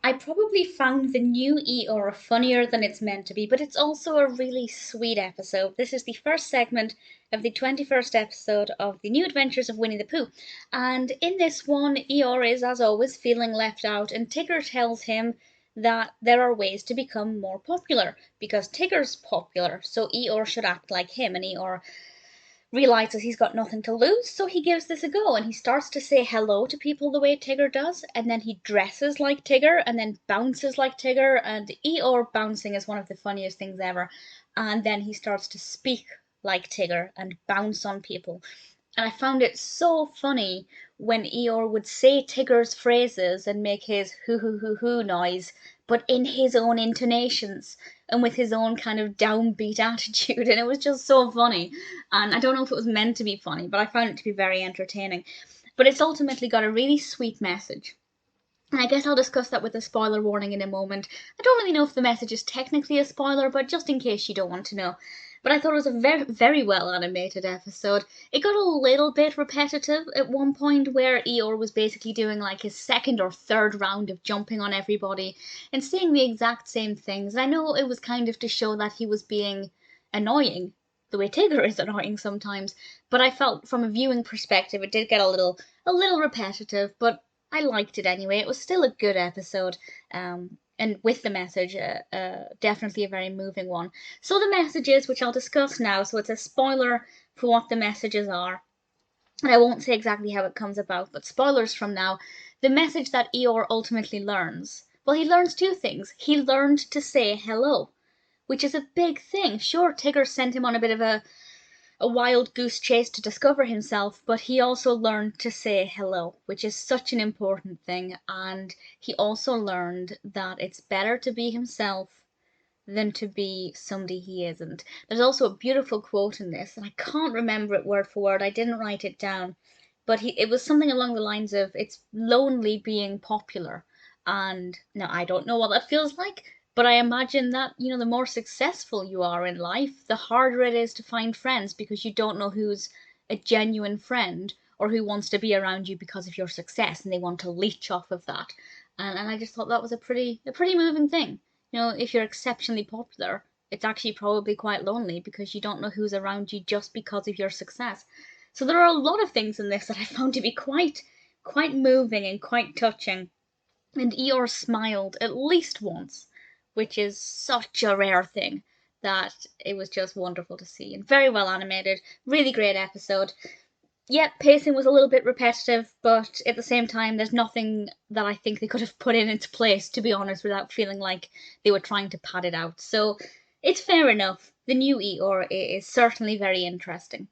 I probably found the new Eeyore funnier than it's meant to be, but it's also a really sweet episode. This is the first segment of the 21st episode of The New Adventures of Winnie the Pooh. And in this one, Eeyore is, as always, feeling left out, and Tigger tells him that there are ways to become more popular, because Tigger's popular, so Eeyore should act like him, and Eeyore realizes he's got nothing to lose, so he gives this a go and he starts to say hello to people the way Tigger does, and then he dresses like Tigger and then bounces like Tigger, and Eeyore bouncing is one of the funniest things ever. And then he starts to speak like Tigger and bounce on people. And I found it so funny when Eeyore would say Tigger's phrases and make his hoo hoo hoo hoo noise, but in his own intonations and with his own kind of downbeat attitude. And it was just so funny. And I don't know if it was meant to be funny, but I found it to be very entertaining. But it's ultimately got a really sweet message. And I guess I'll discuss that with a spoiler warning in a moment. I don't really know if the message is technically a spoiler, but just in case you don't want to know. But I thought it was a very, very well animated episode. It got a little bit repetitive at one point where Eeyore was basically doing like his second or third round of jumping on everybody and saying the exact same things. And I know it was kind of to show that he was being annoying, the way Tigger is annoying sometimes. But I felt from a viewing perspective it did get a little repetitive, but I liked it anyway. It was still a good episode. And with the message, definitely a very moving one. So the messages, which I'll discuss now, so it's a spoiler for what the messages are. And I won't say exactly how it comes about, but spoilers from now. The message that Eeyore ultimately learns. Well, he learns two things. He learned to say hello, which is a big thing. Sure, Tigger sent him on a bit of a wild goose chase to discover himself, but he also learned to say hello, which is such an important thing. And he also learned that it's better to be himself than to be somebody he isn't. There's also a beautiful quote in this, and I can't remember it word for word, I didn't write it down, but it was something along the lines of, it's lonely being popular. And now I don't know what that feels like, but I imagine that, the more successful you are in life, the harder it is to find friends because you don't know who's a genuine friend or who wants to be around you because of your success and they want to leech off of that. And I just thought that was a pretty moving thing. If you're exceptionally popular, it's actually probably quite lonely because you don't know who's around you just because of your success. So there are a lot of things in this that I found to be quite moving and quite touching. And Eeyore smiled at least once, which is such a rare thing that it was just wonderful to see. And very well animated, really great episode. Yeah, pacing was a little bit repetitive, but at the same time, there's nothing that I think they could have put in its place, to be honest, without feeling like they were trying to pad it out. So it's fair enough. The new Eeyore is certainly very interesting.